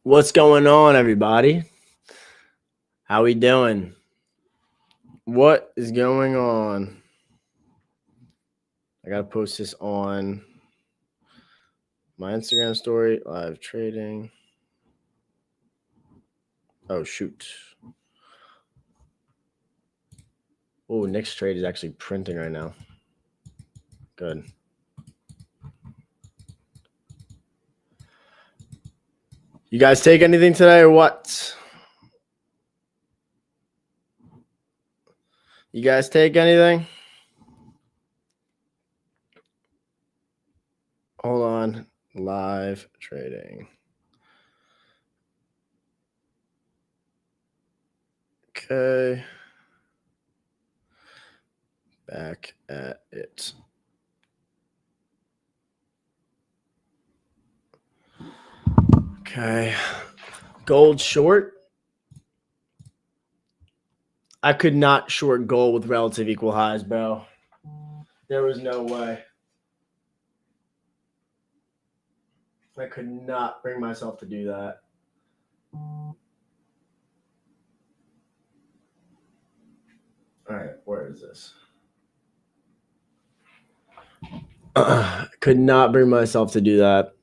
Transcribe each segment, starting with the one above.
What's going on, everybody? How we doing? What is going on? I gotta post this on my Instagram story, live trading. Oh, shoot. Oh, Nick's trade is actually printing right now. Good. You guys take anything today or what? You guys take anything? Hold on. Live trading. Okay. Back at it. Okay. Gold short. I could not short gold with relative equal highs, bro. There was no way. I could not bring myself to do that. All right, where is this? Could not bring myself to do that.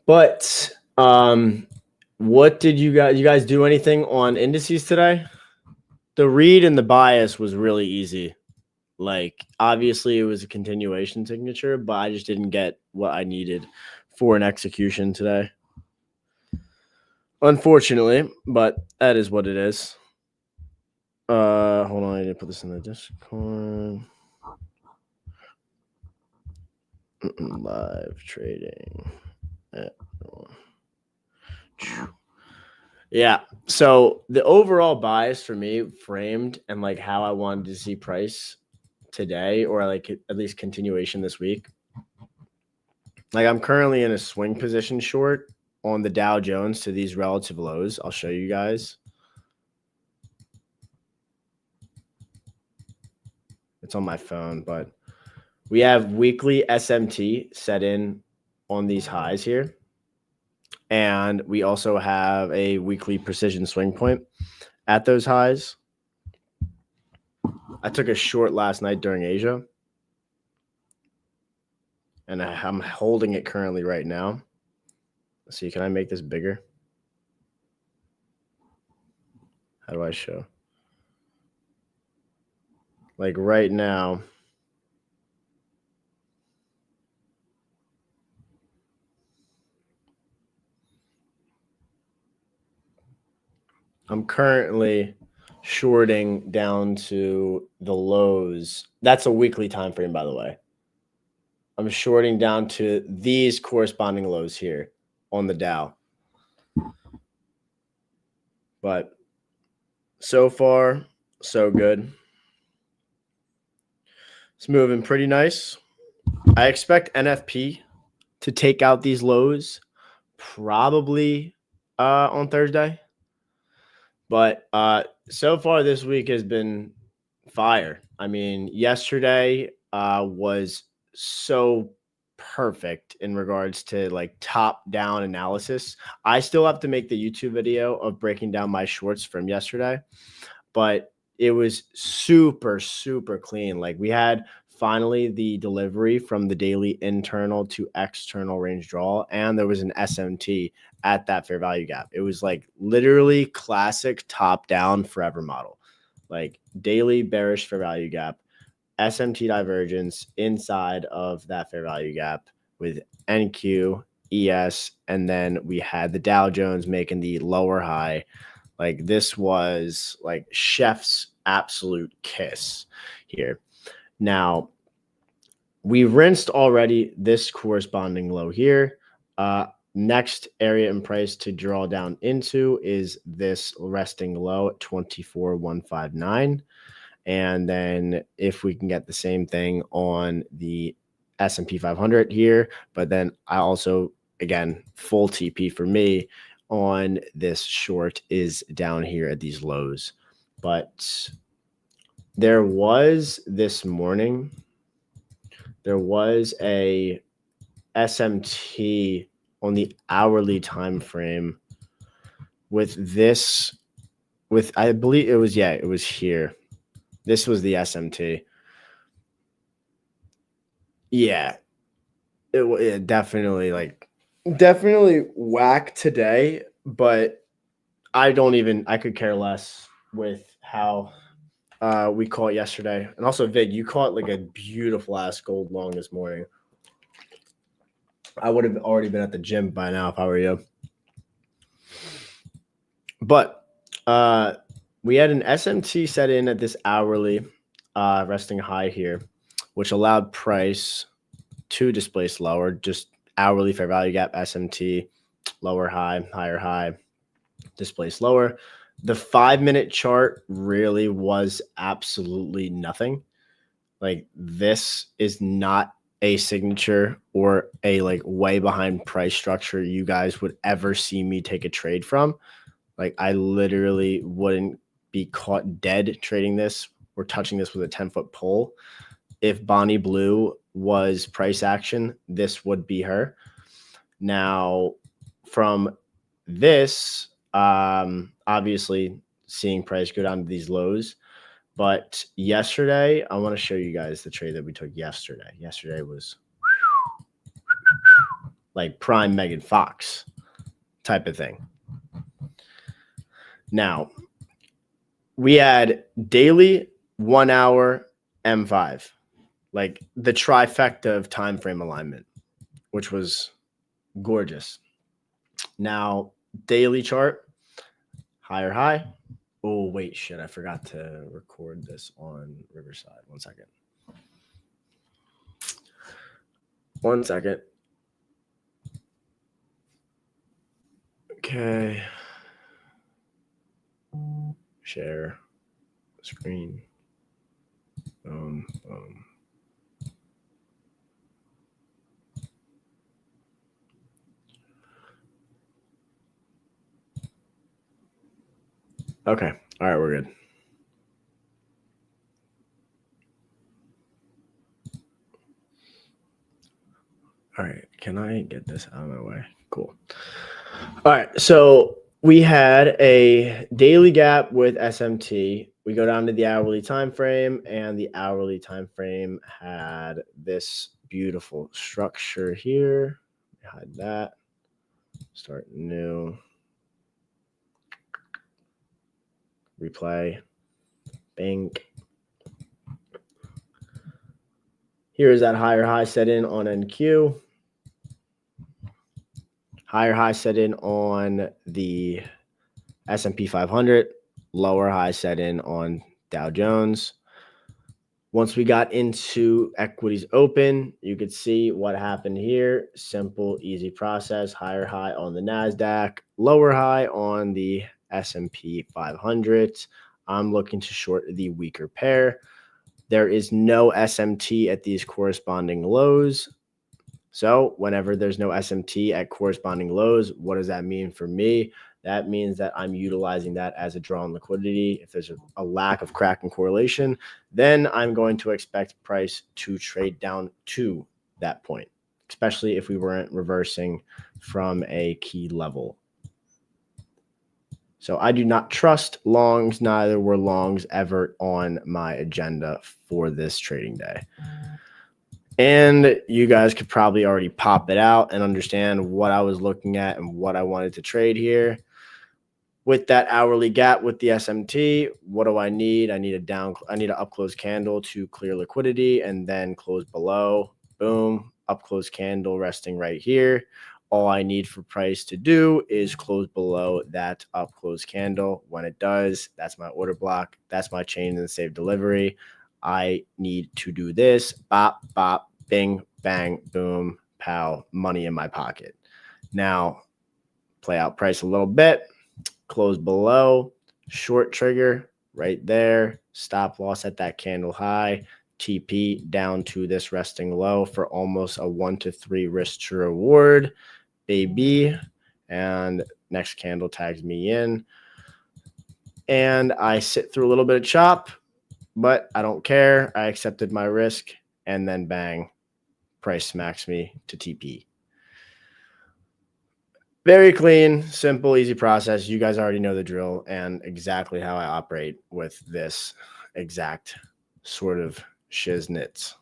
But what did you guys do anything on indices today? The read and the bias was really easy. Like, obviously it was a continuation signature, but I just didn't get what I needed for an execution today. Unfortunately, but that is what it is. Hold on, I need to put this in the Discord. Live trading. Yeah. So the overall bias for me framed and like how I wanted to see price today, or like at least continuation this week. Like, I'm currently in a swing position short on the Dow Jones to these relative lows. I'll show you guys. It's on my phone, but we have weekly SMT set in on these highs here. And we also have a weekly precision swing point at those highs. I took a short last night during Asia. And I'm holding it currently right now. Let's see, can I make this bigger? How do I show? Like right now, I'm currently shorting down to the lows. That's a weekly time frame, by the way. I'm shorting down to these corresponding lows here on the Dow. But so far, so good. It's moving pretty nice. I expect NFP to take out these lows probably on Thursday. But so far this week has been fire. I mean, yesterday was so perfect in regards to like top down analysis. I still have to make the YouTube video of breaking down my shorts from yesterday, but it was super, super clean. Like, we had finally the delivery from the daily internal to external range draw, and there was an SMT at that fair value gap. It was like literally classic top down forever model, like daily bearish fair value gap, SMT divergence inside of that fair value gap with NQ, ES, and then we had the Dow Jones making the lower high. Like, this was like chef's absolute kiss here. Now, we rinsed already this corresponding low here. Next area in price to draw down into is this resting low at 24,159. And then if we can get the same thing on the S&P 500 here, but then I also, again, full TP for me on this short is down here at these lows. But there was this morning, there was a SMT on the hourly time frame with this, I believe it was here. This was the SMT. Yeah, it definitely whack today, but I could care less with how we caught yesterday. And also, Vig, you caught like a beautiful ass gold long this morning. I would have already been at the gym by now if I were you. But we had an SMT set in at this hourly resting high here, which allowed price to displace lower, just hourly fair value gap, SMT, lower high, higher high, displace lower. The 5-minute chart really was absolutely nothing. Like, this is not a signature or a like way behind price structure you guys would ever see me take a trade from. Like, I literally wouldn't be caught dead trading this or touching this with a 10-foot pole. If Bonnie Blue was price action, this would be her. Now, from this, obviously seeing price go down to these lows. But yesterday, I want to show you guys the trade that we took yesterday. Yesterday was like prime Megan Fox type of thing. Now, we had daily 1 hour M5, like the trifecta of time frame alignment, which was gorgeous. Now, daily chart, higher high. Oh, wait, shit. I forgot to record this on Riverside. 1 second. 1 second. Okay. Share screen. Boom. Okay. All right, we're good. All right. Can I get this out of my way? Cool. All right. So we had a daily gap with SMT. We go down to the hourly time frame, and the hourly time frame had this beautiful structure here. Hide that. Start new. Replay. Bing. Here is that higher high set in on NQ. Higher high set in on the S&P 500. Lower high set in on Dow Jones. Once we got into equities open, you could see what happened here. Simple, easy process. Higher high on the NASDAQ. Lower high on the S&P 500. I'm looking to short the weaker pair. There is no SMT at these corresponding lows. So whenever there's no SMT at corresponding lows, what does that mean for me? That means that I'm utilizing that as a draw on liquidity. If there's a lack of cracking correlation, then I'm going to expect price to trade down to that point, especially if we weren't reversing from a key level. So I do not trust longs. Neither were longs ever on my agenda for this trading day. And you guys could probably already pop it out and understand what I was looking at and what I wanted to trade here. With that hourly gap with the SMT, what do I need? I need an up close candle to clear liquidity and then close below. Boom, up close candle resting right here. All I need for price to do is close below that up close candle. When it does, that's my order block. That's my chain and save delivery. I need to do this. Bop, bop, bing, bang, boom, pow, money in my pocket. Now, play out price a little bit. Close below. Short trigger right there. Stop loss at that candle high. TP down to this resting low for almost a 1 to 3 risk to reward. Baby. And next candle tags me in. And I sit through a little bit of chop. But I don't care. I accepted my risk, and then bang, price smacks me to TP. Very clean, simple, easy process. You guys already know the drill and exactly how I operate with this exact sort of shiznits.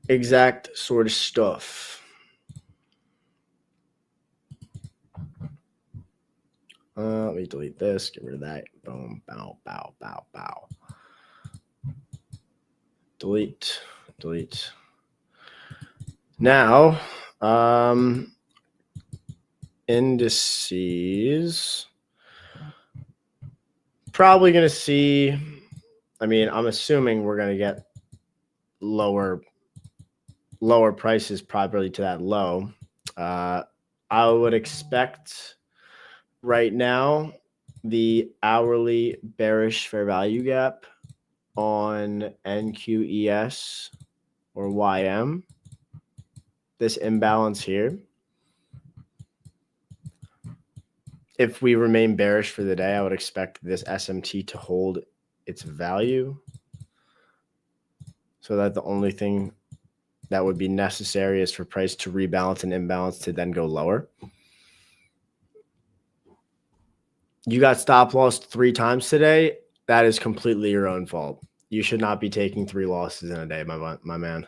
Exact sort of stuff. Let me delete this, get rid of that. Boom, bow, bow, bow, bow. Delete, delete. Now, indices. Probably going to see, I mean, I'm assuming we're going to get lower prices probably to that low. I would expect right now the hourly bearish fair value gap on NQES or YM, this imbalance here. If we remain bearish for the day, I would expect this SMT to hold its value. So that the only thing that would be necessary is for price to rebalance and imbalance to then go lower. You got stop loss 3 times today. That is completely your own fault. You should not be taking 3 losses in a day, my man.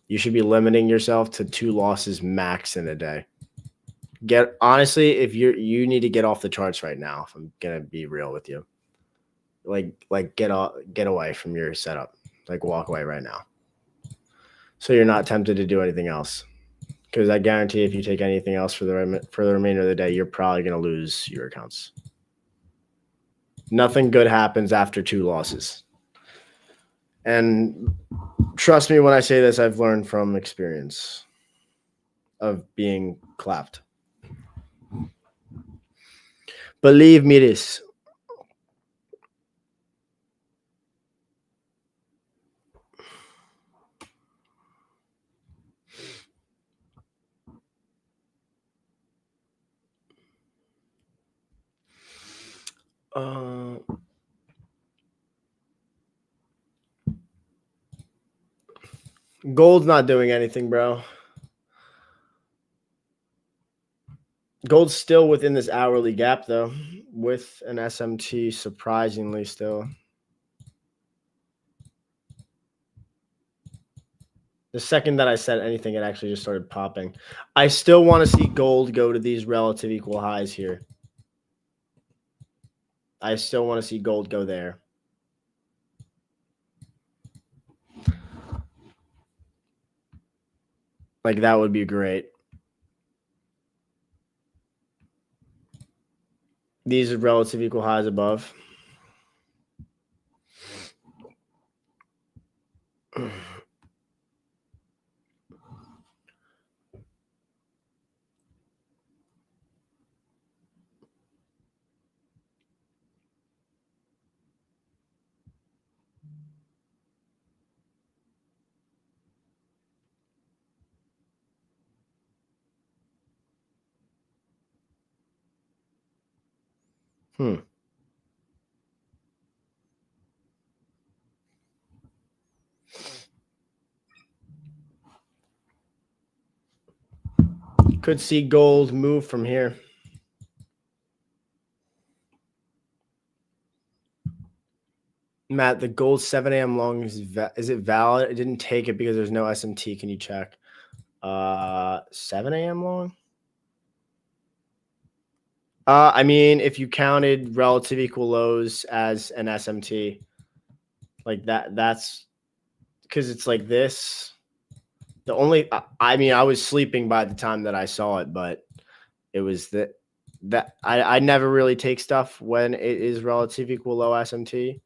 You should be limiting yourself to 2 losses max in a day. Honestly, if you need to get off the charts right now, if I'm gonna be real with you. Like get away from your setup. Like walk away right now. So you're not tempted to do anything else. Because I guarantee if you take anything else for the remainder of the day, you're probably gonna lose your accounts. Nothing good happens after 2 losses. And trust me when I say this, I've learned from experience of being clapped. Believe me this. Gold's not doing anything, bro. Gold's still within this hourly gap, though, with an SMT surprisingly still. The second that I said anything, it actually just started popping. I still want to see gold go to these relative equal highs here. I still want to see gold go there. Like, that would be great. These are relative equal highs above. Could see gold move from here. Matt, the gold 7 a.m. long is it valid? It didn't take it because there's no SMT. Can you check? 7 a.m. long? I mean, if you counted relative equal lows as an SMT, like that's because it's like this. The only, I mean, I was sleeping by the time that I saw it, but it was that I never really take stuff when it is relative equal low SMT,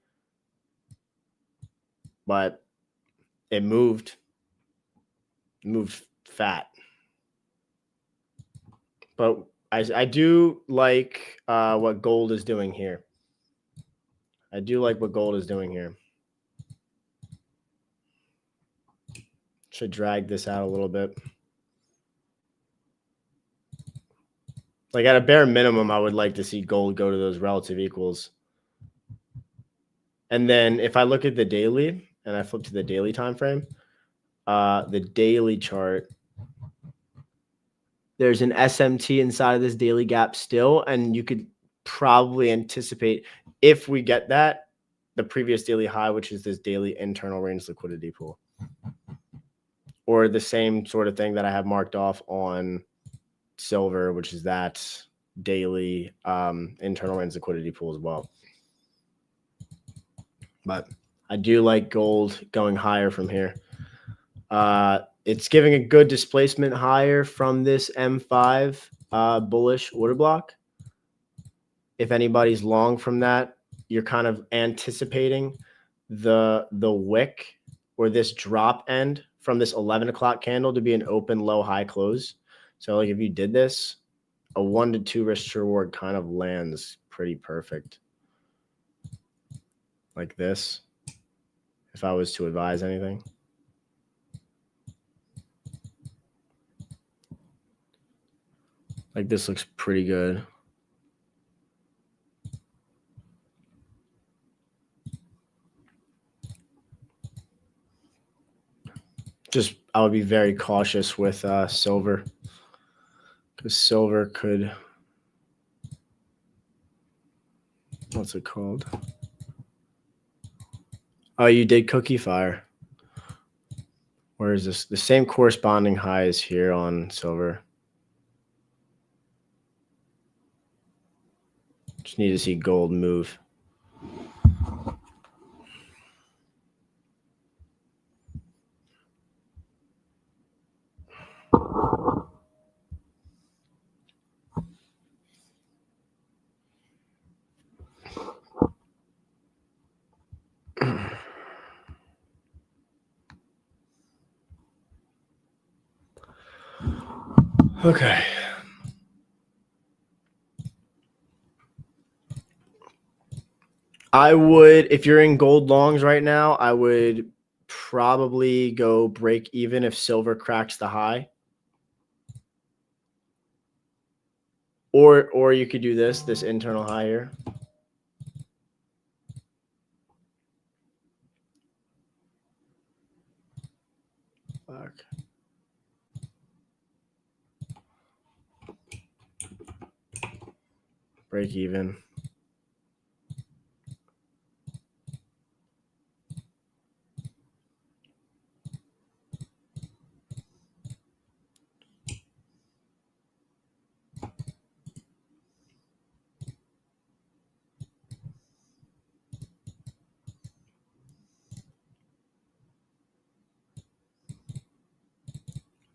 but it moved fat. But I do like what gold is doing here. I do like what gold is doing here. Should drag this out a little bit. Like at a bare minimum, I would like to see gold go to those relative equals. And then if I look at the daily and I flip to the daily time frame, the daily chart There's an SMT inside of this daily gap still, and you could probably anticipate, if we get that, the previous daily high, which is this daily internal range liquidity pool, or the same sort of thing that I have marked off on silver, which is that daily internal range liquidity pool as well. But I do like gold going higher from here. It's giving a good displacement higher from this M5 bullish order block. If anybody's long from that, you're kind of anticipating the wick or this drop end from this 11 o'clock candle to be an open low high close. So like if you did this, a 1 to 2 risk to reward kind of lands pretty perfect. Like this, if I was to advise anything. Like this looks pretty good. Just I would be very cautious with silver, because silver could, what's it called? Oh, you did cookie fire. Where is this? The same corresponding high is here on silver. Just need to see gold move. Okay. I would, if you're in gold longs right now, I would probably go break even if silver cracks the high. Or you could do this internal high here. Fuck. Break even.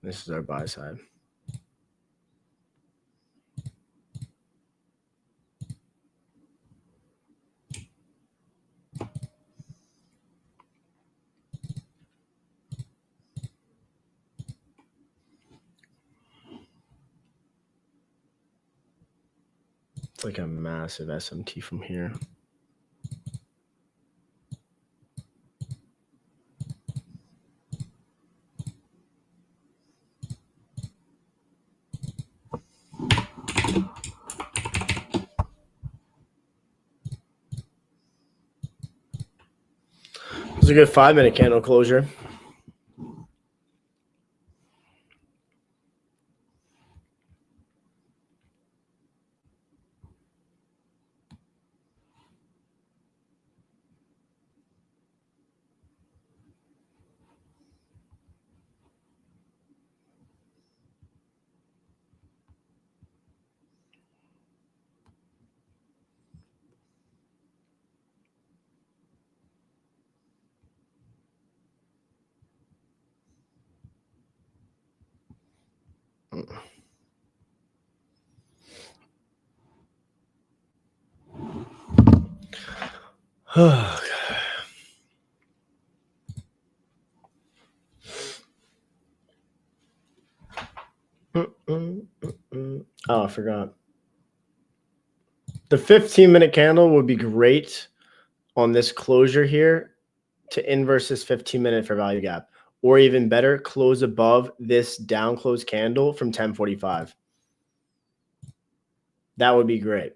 This is our buy side. It's like a massive SMT from here. It's a good 5-minute candle closure. Oh, I forgot. The 15-minute candle would be great on this closure here to inverse this 15-minute for value gap, or even better, close above this down close candle from 1045. That would be great.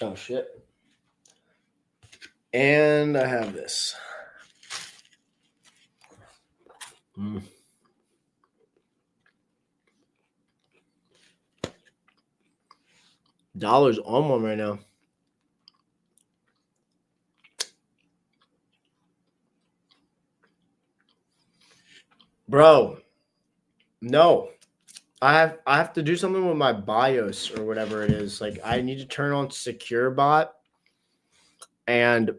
Oh, shit. And I have this. Dollar's on one right now. Bro, no. I have to do something with my BIOS or whatever it is. Like, I need to turn on Secure Bot. And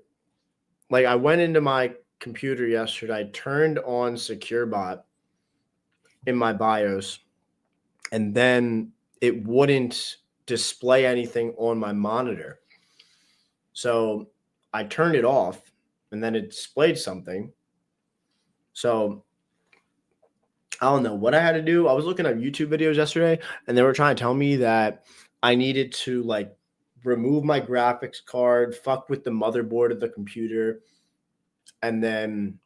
like, I went into my computer yesterday, turned on Secure Bot in my BIOS, and then it wouldn't display anything on my monitor. So I turned it off, and then it displayed something. So I don't know what I had to do. I was looking at YouTube videos yesterday, and they were trying to tell me that I needed to like remove my graphics card, fuck with the motherboard of the computer, and then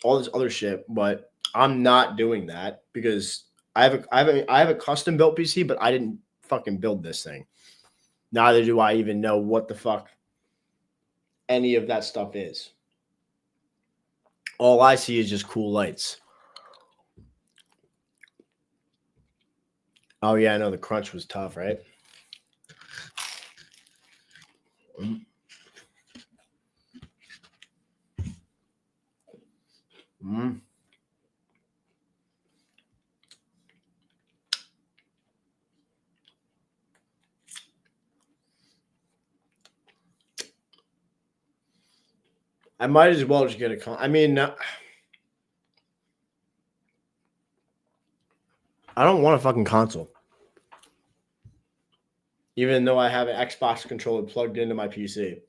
all this other shit. But I'm not doing that because I have a custom built PC, but I didn't fucking build this thing. Neither do I even know what the fuck any of that stuff is. All I see is just cool lights. Oh yeah, I know the crunch was tough, right? Mm. I might as well just get a I mean, I don't want a fucking console. Even though I have an Xbox controller plugged into my PC.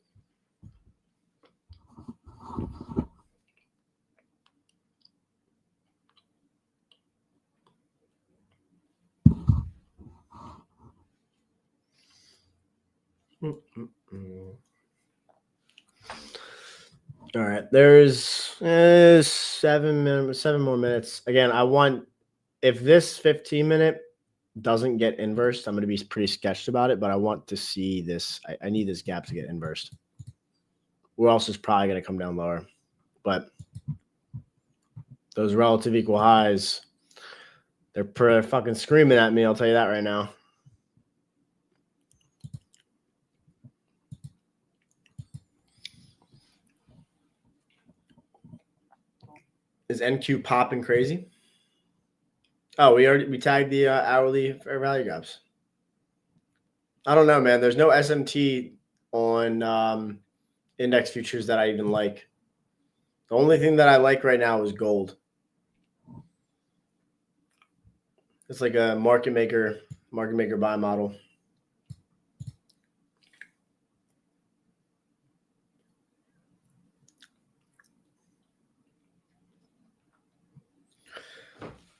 All right, there's 7 more minutes. Again, I want, if this 15-minute doesn't get inversed, I'm going to be pretty sketched about it, but I want to see this. I need this gap to get inversed. Or else it's probably going to come down lower. But those relative equal highs, they're fucking screaming at me. I'll tell you that right now. Is NQ popping crazy? Oh, we tagged the hourly fair value gaps. I don't know, man. There's no SMT on index futures that I even like. The only thing that I like right now is gold. It's like a market maker buy model.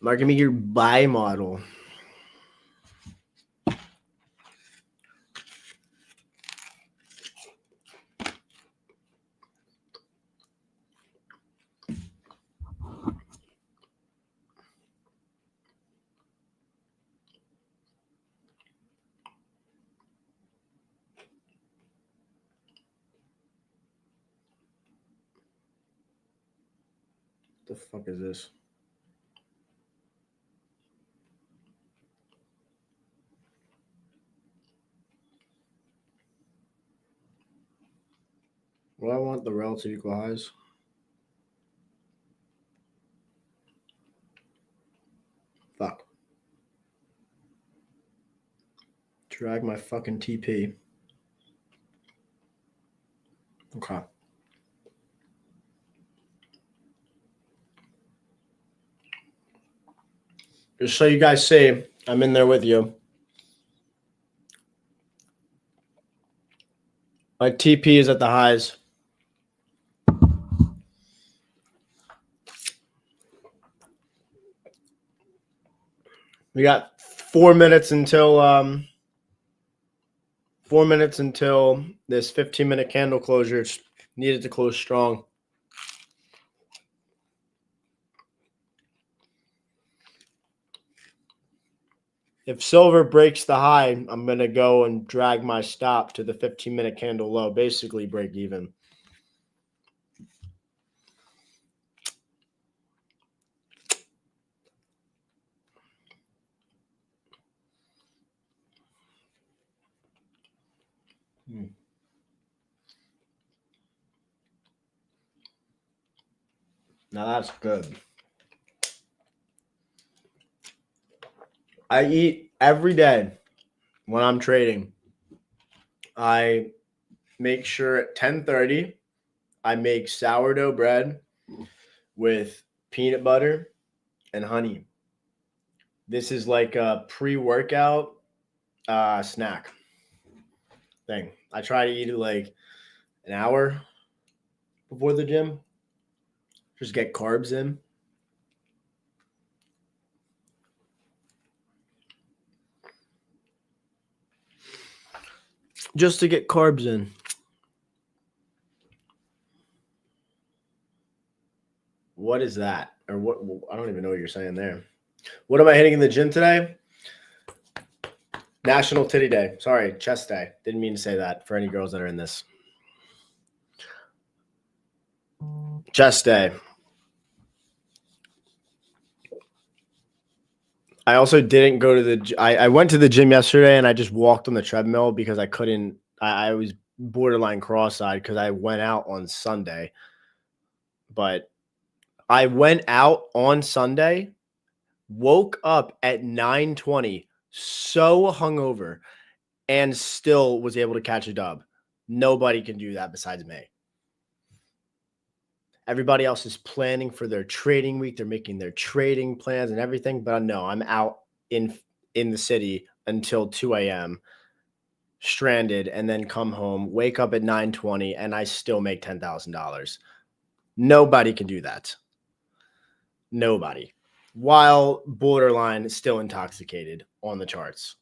Market maker buy model. What the fuck is this? Well, I want the relative equal highs. Fuck. Drag my fucking TP. Okay. Just so you guys see, I'm in there with you. My TP is at the highs. We got 4 minutes until 4 minutes until this 15-minute candle closure. It's needed to close strong. If silver breaks the high, I'm going to go and drag my stop to the 15-minute candle low, basically break even. Now that's good. I eat every day when I'm trading. I make sure at 10:30 I make sourdough bread with peanut butter and honey. This is like a pre-workout snack thing. I try to eat it like an hour before the gym. Just get carbs in. Just to get carbs in. What is that? Or what? I don't even know what you're saying there. What am I hitting in the gym today? National Titty Day. Sorry, Chest Day. Didn't mean to say that for any girls that are in this. Chest Day. I also didn't go to the. I went to the gym yesterday and I just walked on the treadmill because I couldn't. I was borderline cross-eyed because I went out on Sunday. But I went out on Sunday, woke up at 9:20, so hungover, and still was able to catch a dub. Nobody can do that besides me. Everybody else is planning for their trading week. They're making their trading plans and everything. But no, I'm out in the city until 2 a.m. stranded, and then come home, wake up at 9:20, and I still make $10,000. Nobody can do that. Nobody. While borderline still intoxicated on the charts.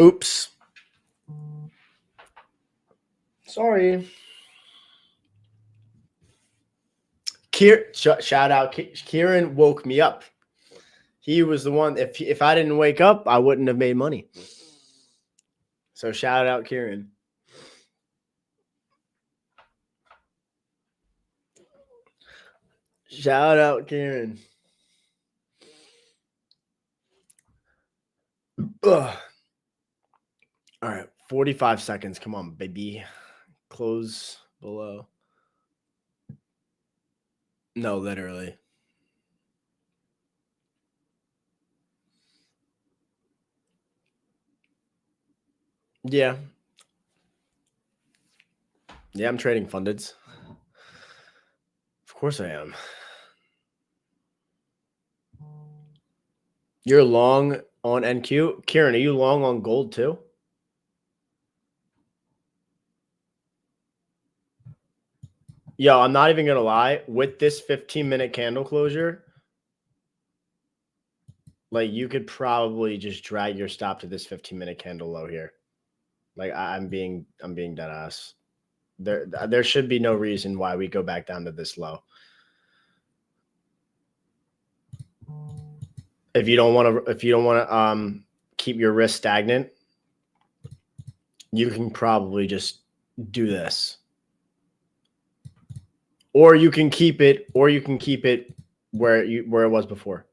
Oops. Sorry. Shout out. Kieran woke me up. He was the one. If I didn't wake up, I wouldn't have made money. So shout out, Kieran. Shout out, Kieran. Ugh. All right, 45 seconds. Come on, baby. Close below. No, literally. Yeah. Yeah, I'm trading fundeds. Of course I am. You're long on NQ? Kieran, are you long on gold too? Yo, I'm not even going to lie. With this 15-minute candle closure, like you could probably just drag your stop to this 15-minute candle low here. Like I'm being dead ass. There should be no reason why we go back down to this low. If you don't want to keep your risk stagnant, you can probably just do this. Or you can keep it where it was before.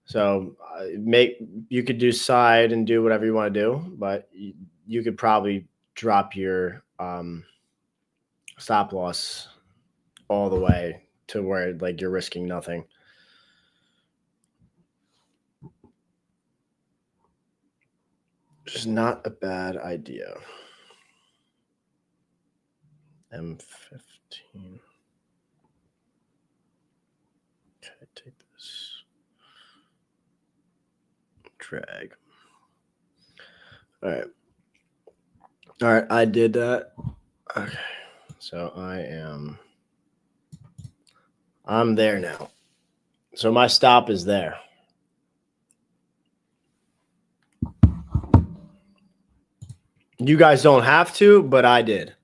So you could do side and do whatever you want to do, but you could probably drop your stop loss all the way to where like you're risking nothing. Which is not a bad idea. M15. Okay, take this. Drag. All right. All right, I did that. Okay. So I'm there now. So my stop is there. You guys don't have to, but I did.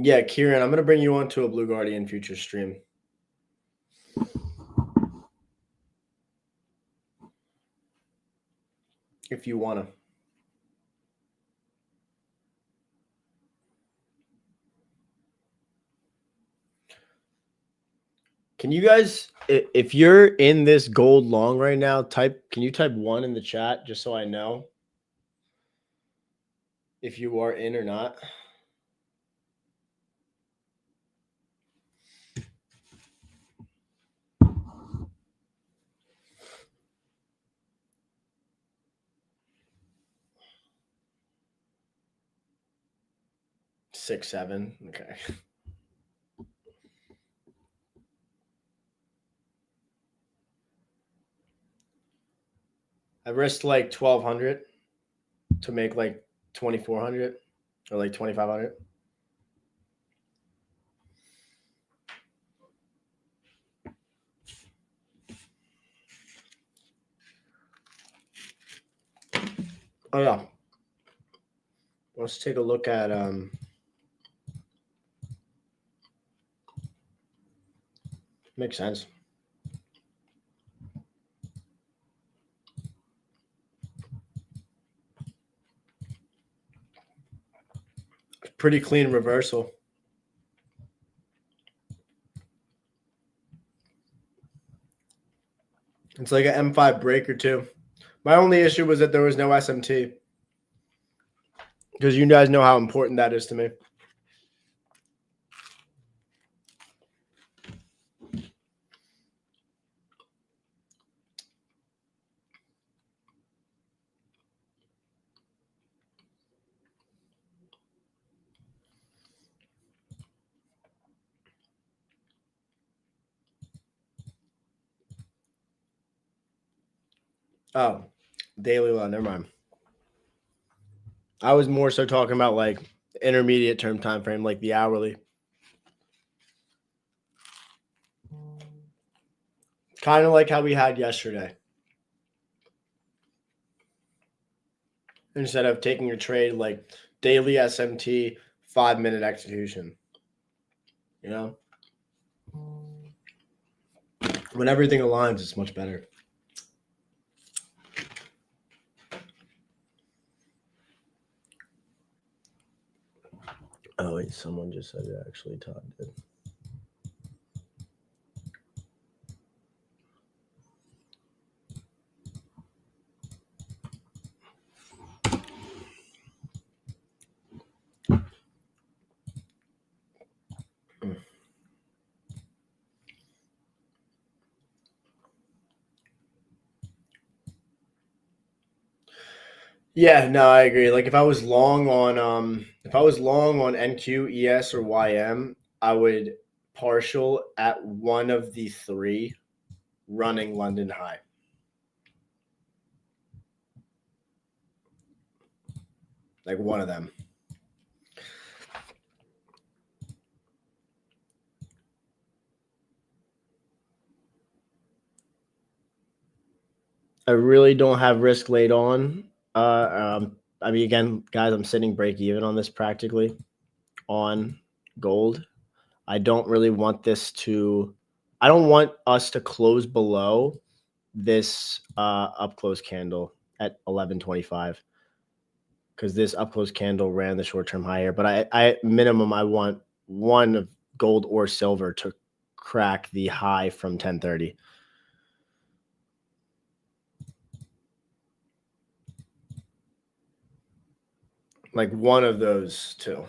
Yeah, Kieran, I'm gonna bring you onto a Blue Guardian future stream. If you wanna. Can you guys, if you're in this gold long right now, can you type 1 in the chat just so I know if you are in or not? Six, 7. Okay. I risked like 1,200 to make like 2,400 or like 2,500. Oh yeah. Let's take a look at makes sense. Pretty clean reversal. It's like an M5 breaker too. My only issue was that there was no SMT. Because you guys know how important that is to me. Oh, daily low. Never mind. I was more so talking about like intermediate term time frame, like the hourly. Kind of like how we had yesterday. Instead of taking a trade like daily SMT, 5-minute execution. You know? When everything aligns, it's much better. Oh, wait, someone just said it actually, Todd did. Yeah, no, I agree. Like if I was long on NQ, ES, or YM, I would partial at one of the three running London high. Like one of them. I really don't have risk laid on. I mean, again, guys, I'm sitting break even on this practically on gold. I don't really want this to. I don't want us to close below this up close candle at 1125 because this up close candle ran the short term higher. But I minimum I want one of gold or silver to crack the high from 1030. Like one of those two.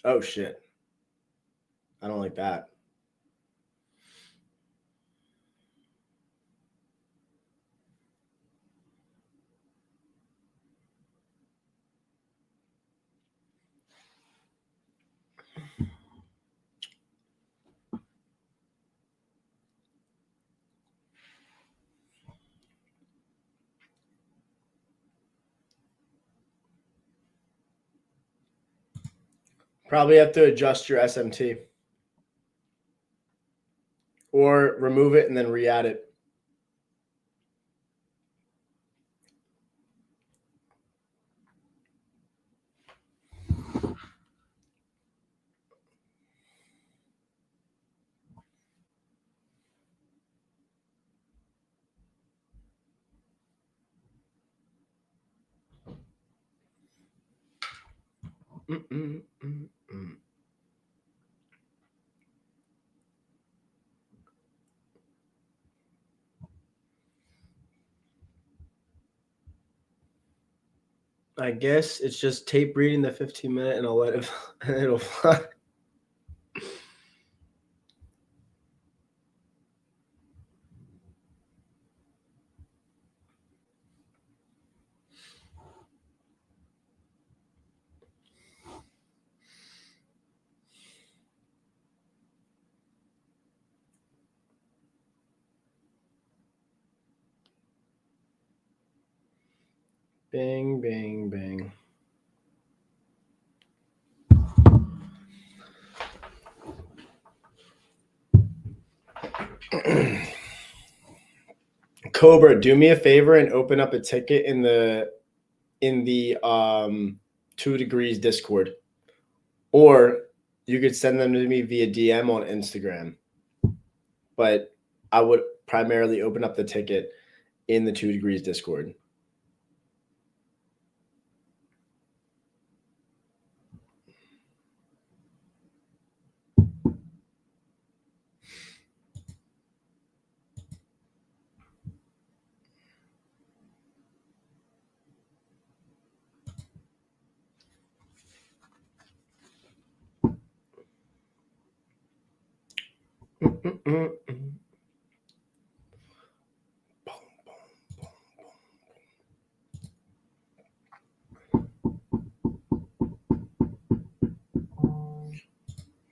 Oh shit. I don't like that. Probably have to adjust your SMT or remove it and then re-add it. I guess it's just tape reading the 15-minute and I'll let it and it'll fly. Bang, bang, bang. Cobra, do me a favor and open up a ticket in the 2 Degrees Discord. Or you could send them to me via DM on Instagram. But I would primarily open up the ticket in the 2 Degrees Discord.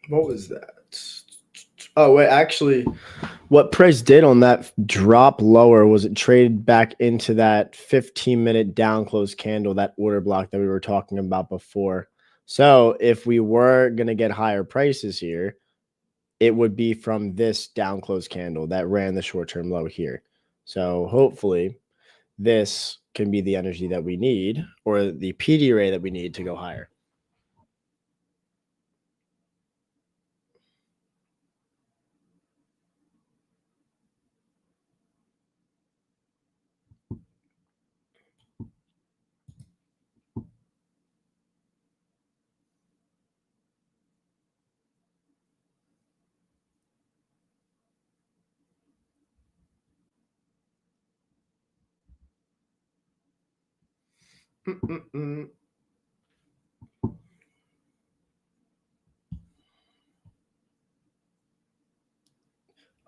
What was that? Oh, wait, actually, what price did on that drop lower was it traded back into that 15-minute down close candle, that order block that we were talking about before. So if we were going to get higher prices here, it would be from this down close candle that ran the short-term low here. So hopefully this can be the energy that we need, or the PD ray that we need to go higher.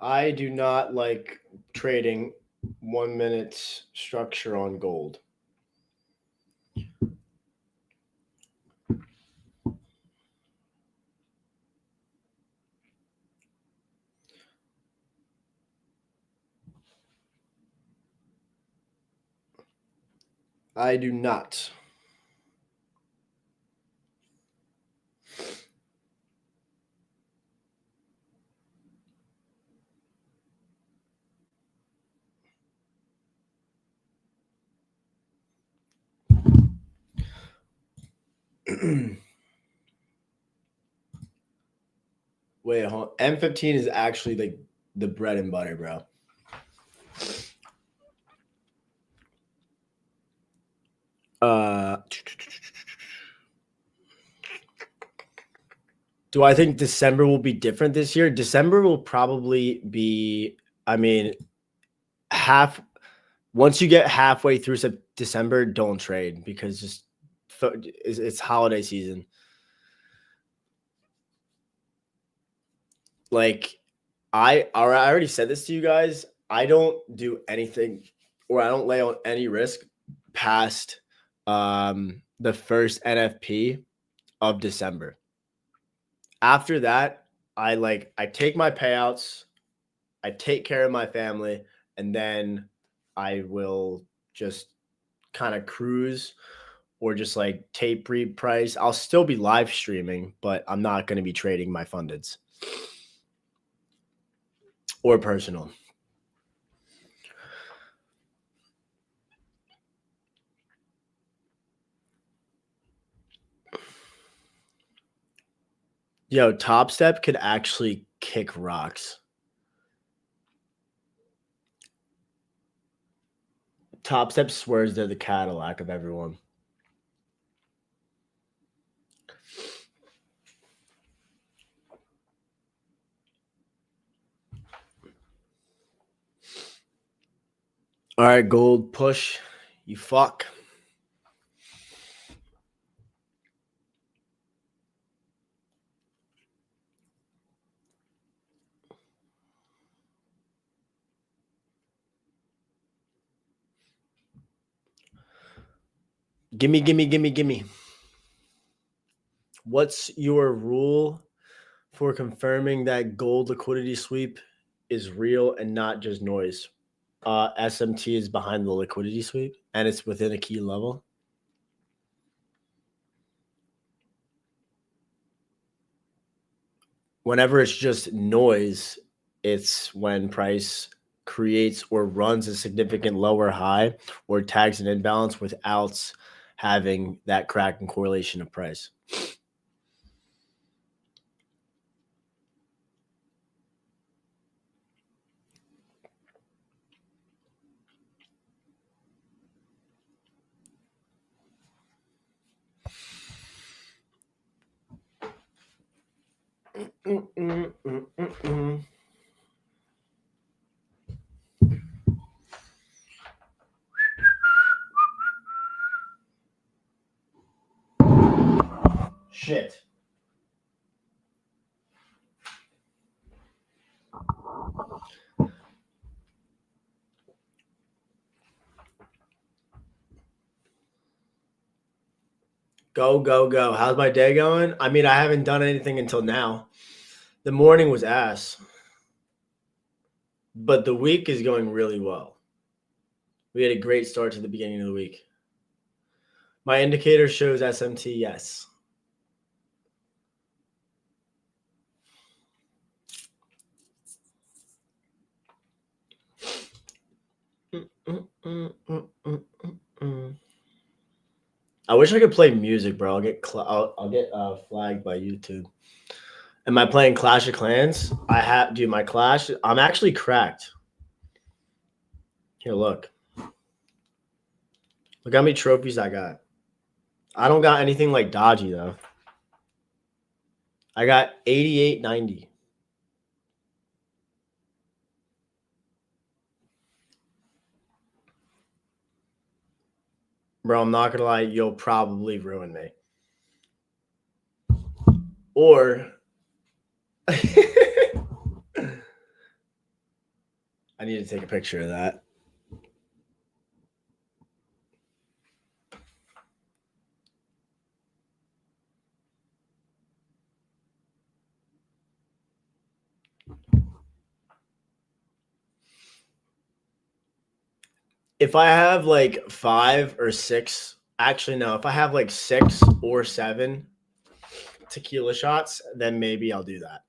I do not like trading 1 minute structure on gold. I do not. Wait, hold on. M15 is actually like the bread and butter, bro. Do I think December will be different this year? December will probably be, I mean, once you get halfway through December, don't trade because just it's holiday season. Like I already said this to you guys. I don't do anything, or I don't lay on any risk past the first NFP of December. After that, I take my payouts, I take care of my family, and then I will just kind of cruise or just like tape read price. I'll still be live streaming, but I'm not going to be trading my fundeds or personal. Yo, Top Step could actually kick rocks. Top Step swears they're the Cadillac of everyone. All right, gold push. You fuck. Gimme. What's your rule for confirming that gold liquidity sweep is real and not just noise? SMT is behind the liquidity sweep and it's within a key level. Whenever it's just noise, it's when price creates or runs a significant lower high or tags an imbalance without having that crack and correlation of price. Shit. Go. How's my day going? I mean, I haven't done anything until now. The morning was ass, but the week is going really well. We had a great start to the beginning of the week. My indicator shows SMT, yes. I wish I could play music, bro. I'll get flagged by YouTube. Am I playing Clash of Clans? Dude, my Clash. I'm actually cracked. Here, look. Look how many trophies I got. I don't got anything like dodgy though. I got 8890. Bro, I'm not gonna lie, you'll probably ruin me. Or I need to take a picture of that. If I have like 5 or 6, actually no, if I have like 6 or 7 tequila shots, then maybe I'll do that.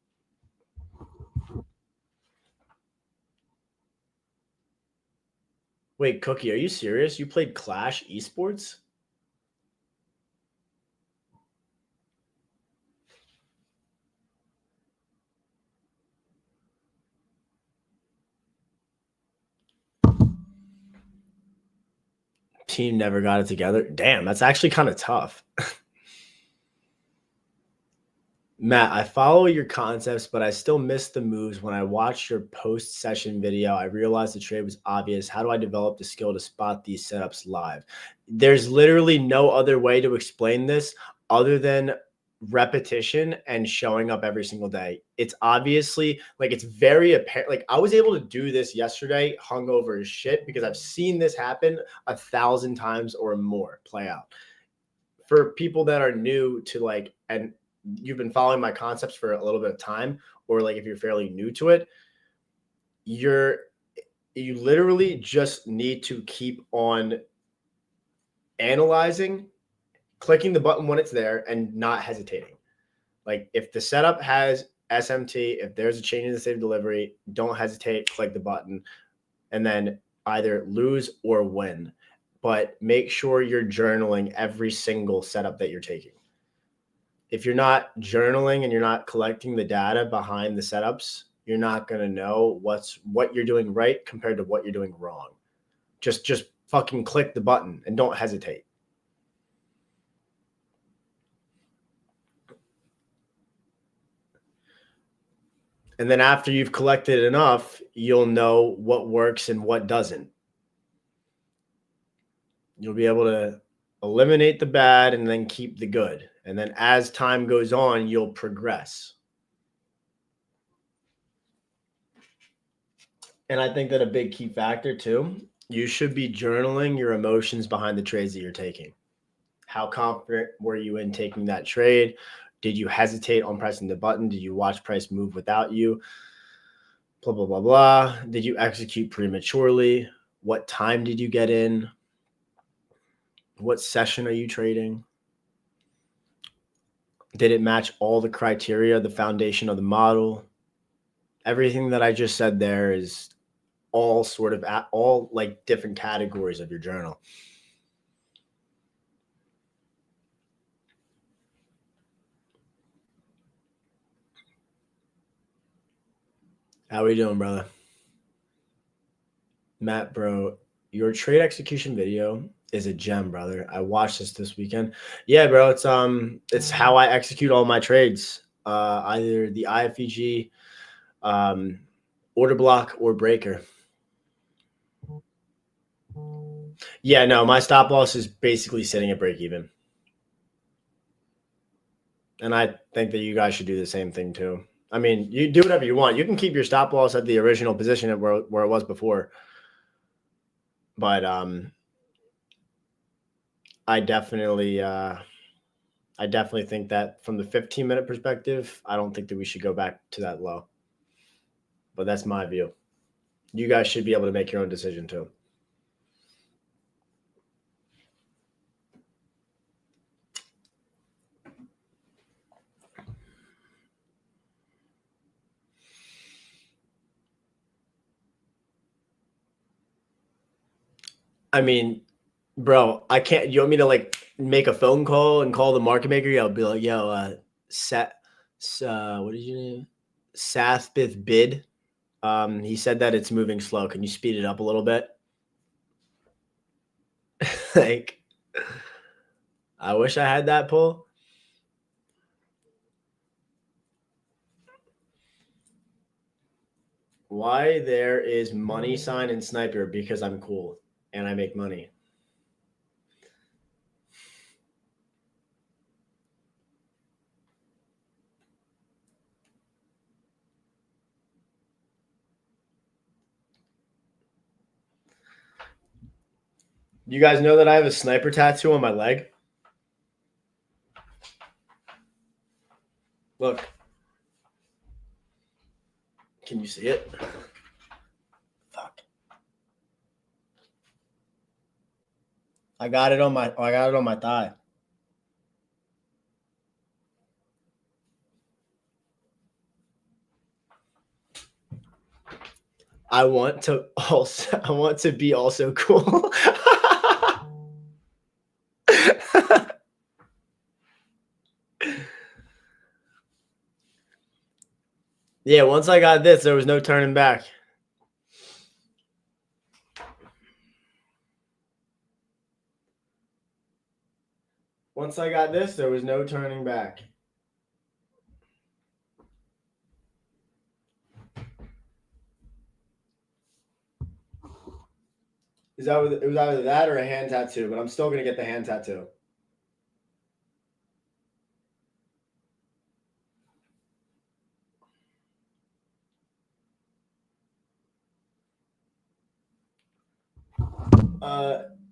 Wait, Cookie, are you serious? You played Clash Esports? Team never got it together. Damn, that's actually kind of tough. Matt, I follow your concepts, but I still miss the moves. When I watched your post session video, I realized the trade was obvious. How do I develop the skill to spot these setups live? There's literally no other way to explain this other than repetition and showing up every single day. It's obviously like it's very apparent. Like I was able to do this yesterday, hungover as shit, because I've seen this happen 1,000 times or more play out. For people that are new to like, and you've been following my concepts for a little bit of time, or like if you're fairly new to it, you literally just need to keep on analyzing, clicking the button when it's there and not hesitating. Like if the setup has SMT, if there's a change in the state of delivery, don't hesitate, click the button, and then either lose or win. But make sure you're journaling every single setup that you're taking. If you're not journaling and you're not collecting the data behind the setups, you're not going to know what you're doing right compared to what you're doing wrong. Just fucking click the button and don't hesitate. And then after you've collected enough, you'll know what works and what doesn't. You'll be able to eliminate the bad and then keep the good. And then as time goes on, you'll progress. And I think that a big key factor too, you should be journaling your emotions behind the trades that you're taking. How confident were you in taking that trade? Did you hesitate on pressing the button? Did you watch price move without you? Blah, blah, blah, blah. Did you execute prematurely? What time did you get in? What session are you trading? Did it match all the criteria, the foundation of the model? Everything that I just said there is all sort of all like different categories of your journal. How we doing, brother? Matt, bro, your trade execution video is a gem, brother. I watched this weekend. Yeah, bro, it's how I execute all my trades. Either the IFEG, order block, or breaker. Yeah, no, my stop loss is basically sitting at break even. And I think that you guys should do the same thing too. I mean, you do whatever you want. You can keep your stop loss at the original position at where it was before. But I definitely think that from the 15-minute perspective, I don't think that we should go back to that low. But that's my view. You guys should be able to make your own decision too. I mean, bro, I can't. You want me to like make a phone call and call the market maker? Yeah, I'll be like, yo, what did you name? Sathbith bid. He said that it's moving slow. Can you speed it up a little bit? Like, I wish I had that pull. Why there is money sign in sniper? Because I'm cool and I make money. You guys know that I have a sniper tattoo on my leg? Look. Can you see it? Fuck. I got it on my thigh. I want to be also cool. Yeah, once I got this, there was no turning back. Once I got this, there was no turning back. It was either that or a hand tattoo, but I'm still gonna get the hand tattoo.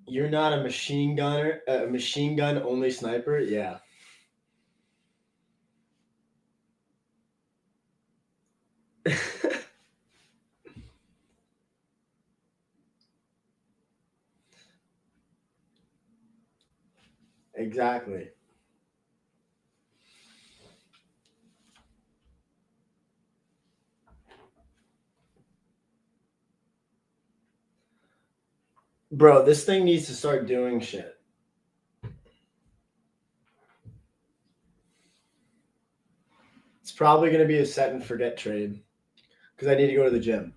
You're not a machine gunner, a machine gun only sniper? Yeah. Exactly. Bro, this thing needs to start doing shit. It's probably going to be a set and forget trade because I need to go to the gym.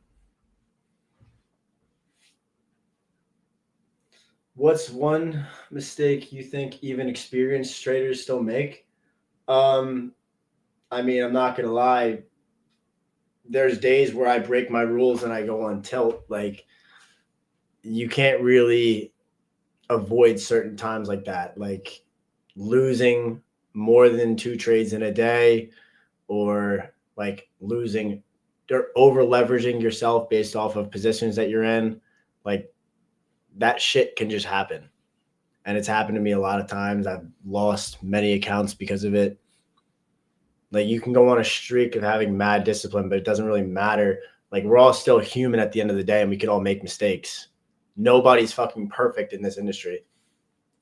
What's one mistake you think even experienced traders still make? I mean, I'm not going to lie. There's days where I break my rules and I go on tilt. Like, you can't really avoid certain times like that, like losing more than 2 trades in a day, or like losing or over leveraging yourself based off of positions that you're in. Like that shit can just happen. And it's happened to me a lot of times. I've lost many accounts because of it. Like you can go on a streak of having mad discipline, but it doesn't really matter. Like we're all still human at the end of the day, and we could all make mistakes. Nobody's fucking perfect in this industry.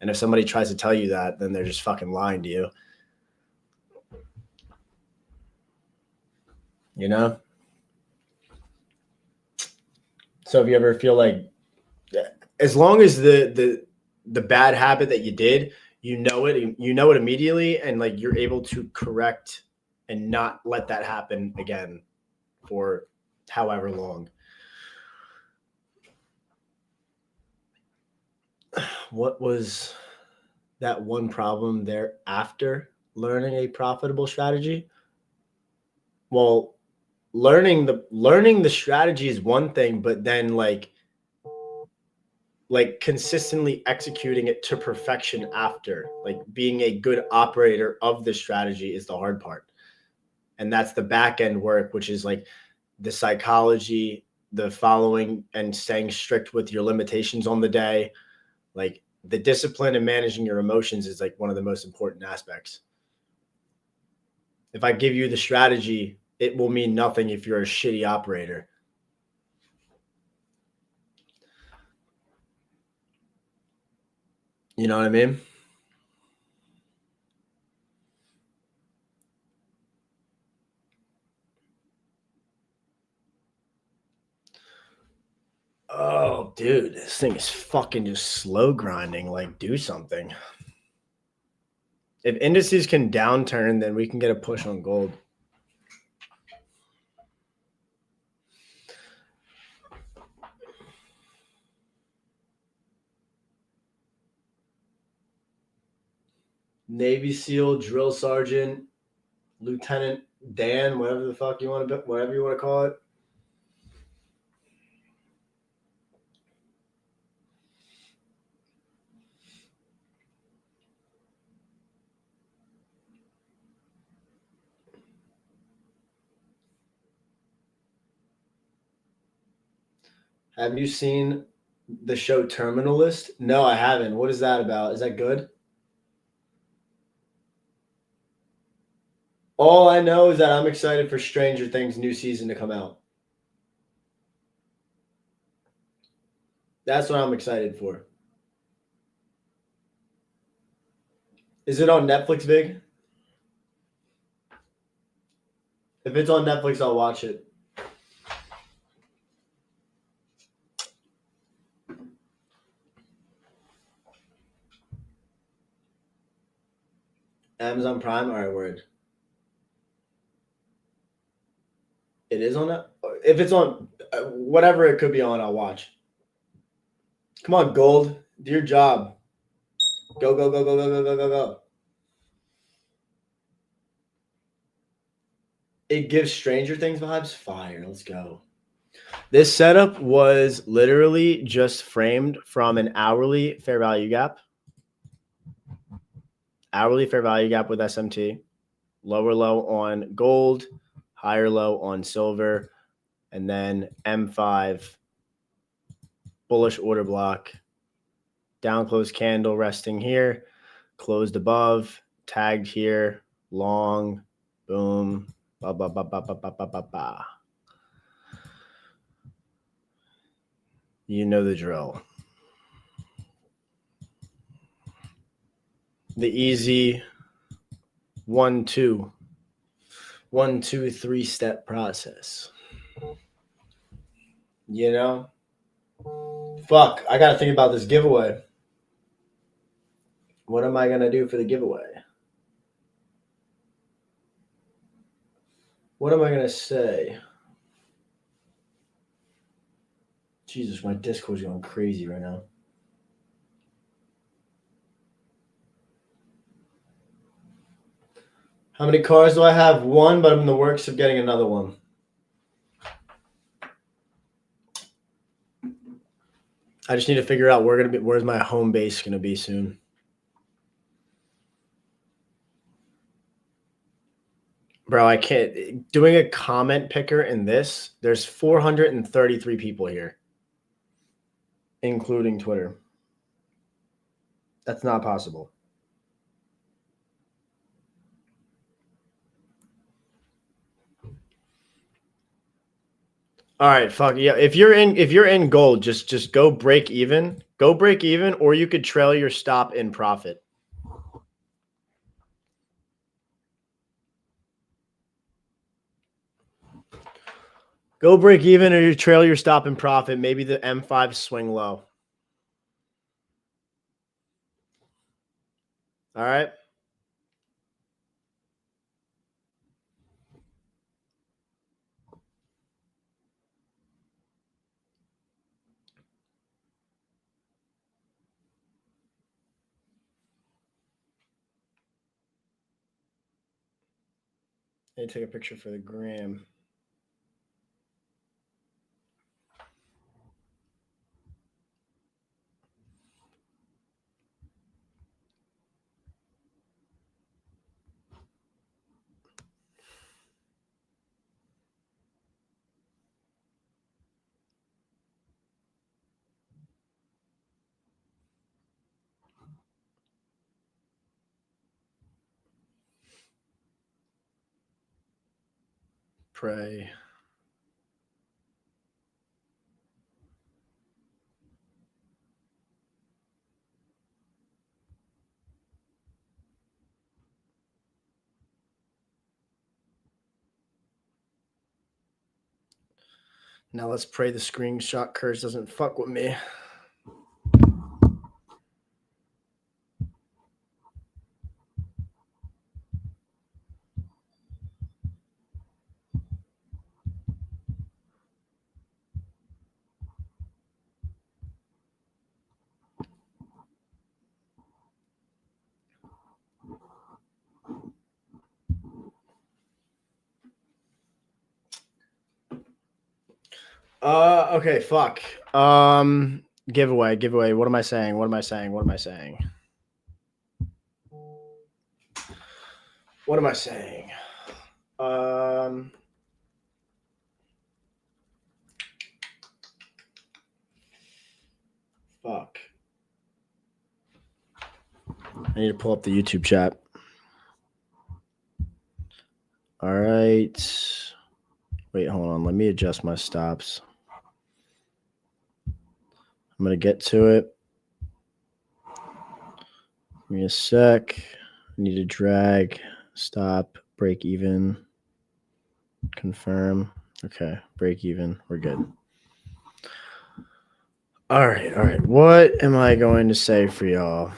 And if somebody tries to tell you that, then they're just fucking lying to you. You know? So if you ever feel like, as long as the bad habit that you did, you know it immediately, and like you're able to correct and not let that happen again for however long. What was that one problem there after learning a profitable strategy? Well, learning the strategy is one thing, but then like consistently executing it to perfection after, like being a good operator of the strategy is the hard part. And that's the back end work, which is like the psychology, the following and staying strict with your limitations on the day. Like the discipline and managing your emotions is like one of the most important aspects. If I give you the strategy, it will mean nothing if you're a shitty operator. You know what I mean? Oh, dude, this thing is fucking just slow grinding. Like, do something. If indices can downturn, then we can get a push on gold. Navy SEAL, drill sergeant, Lieutenant Dan, whatever the fuck you want to, whatever you want to call it. Have you seen the show Terminal List? No, I haven't. What is that about? Is that good? All I know is that I'm excited for Stranger Things new season to come out. That's what I'm excited for. Is it on Netflix, Big? If it's on Netflix, I'll watch it. Amazon Prime? All right, word. It is on that? If it's on, whatever it could be on, I'll watch. Come on, Gold. Do your job. Go, go, go, go, go, go, go, go, go. It gives Stranger Things vibes. Fire. Let's go. This setup was literally just framed from an hourly fair value gap. Hourly fair value gap with SMT. Lower low on gold. Higher low on silver. And then M5. Bullish order block. Down close candle resting here. Closed above. Tagged here. Long. Boom. Ba, ba, ba, ba, ba, ba, ba, ba, ba. You know the drill. The easy 1, 2, 1, 2, 3 step process. You know? Fuck, I gotta think about this giveaway. What am I gonna do for the giveaway? What am I gonna say? Jesus, my Discord's going crazy right now. How many cars do I have? One, but I'm in the works of getting another one. I just need to figure out where's my home base gonna be soon. Bro, I can't doing a comment picker in this. There's 433 people here, including Twitter. That's not possible. All right, fuck yeah. If you're in gold, just go break even. Go break even, or you could trail your stop in profit. Go break even, or you trail your stop in profit. Maybe the M5 swing low. All right. I need to take a picture for the gram. Pray. Now let's pray the screenshot curse doesn't fuck with me. Okay, fuck. Giveaway. What am I saying? What am I saying? What am I saying? Fuck. I need to pull up the YouTube chat. All right. Wait, hold on. Let me adjust my stops. I'm going to get to it. Give me a sec. I need to drag, stop, break even, confirm. Okay, break even. We're good. All right. What am I going to say for y'all?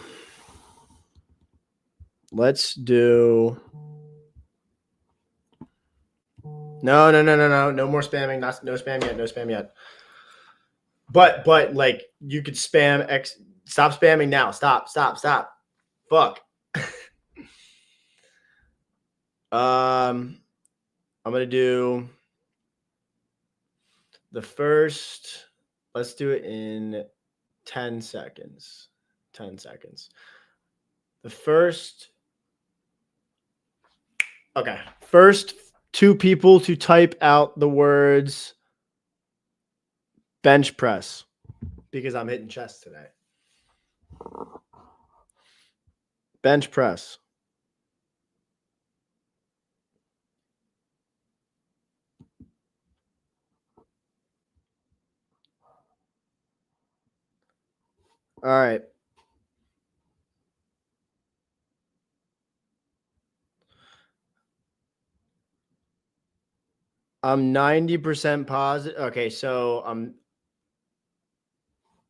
Let's do. No. No more spamming. No spam yet. But like you could spam X. Stop spamming now. Stop. Fuck. I'm gonna do the first. Let's do it in 10 seconds. 10 seconds. The first. Okay. First 2 people to type out the words bench press because I'm hitting chest today. Bench press. All right. I'm 90% positive. Okay, so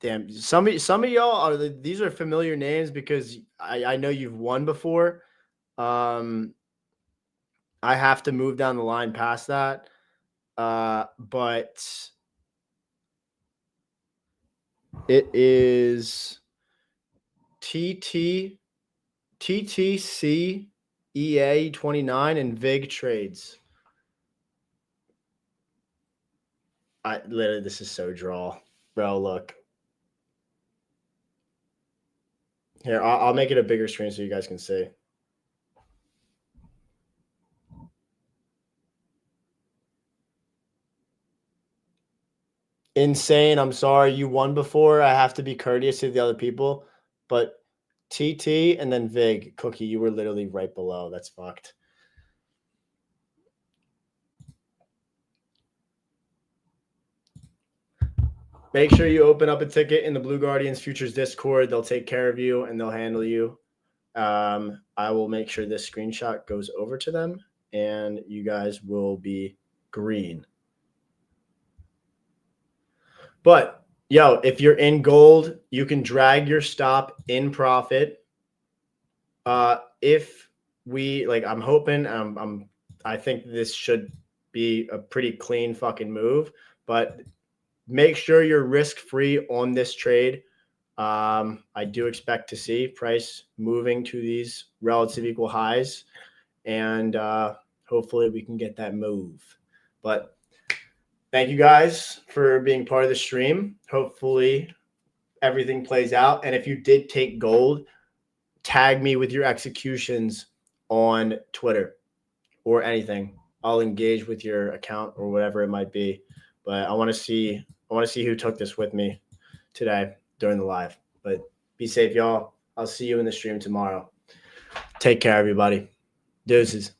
damn. Some of y'all are these are familiar names because I know you've won before. I have to move down the line past that. But it is TTC EA 29 and VIG trades. Literally, this is so draw, bro. Look, Here, I'll make it a bigger screen so you guys can see. Insane. I'm sorry. You won before. I have to be courteous to the other people. But TT and then Vig, Cookie, you were literally right below. That's fucked. Make sure you open up a ticket in the Blue Guardians Futures Discord. They'll take care of you and they'll handle you. I will make sure this screenshot goes over to them and you guys will be green. But yo, if you're in gold, you can drag your stop in profit. If we like, I'm hoping, I think this should be a pretty clean fucking move, but make sure you're risk free on this trade. I do expect to see price moving to these relative equal highs, and hopefully we can get that move. But thank you guys for being part of the stream. Hopefully everything plays out. And if you did take gold, tag me with your executions on Twitter or anything. I'll engage with your account or whatever it might be. But I want to see who took this with me today during the live. But be safe, y'all. I'll see you in the stream tomorrow. Take care, everybody. Deuces.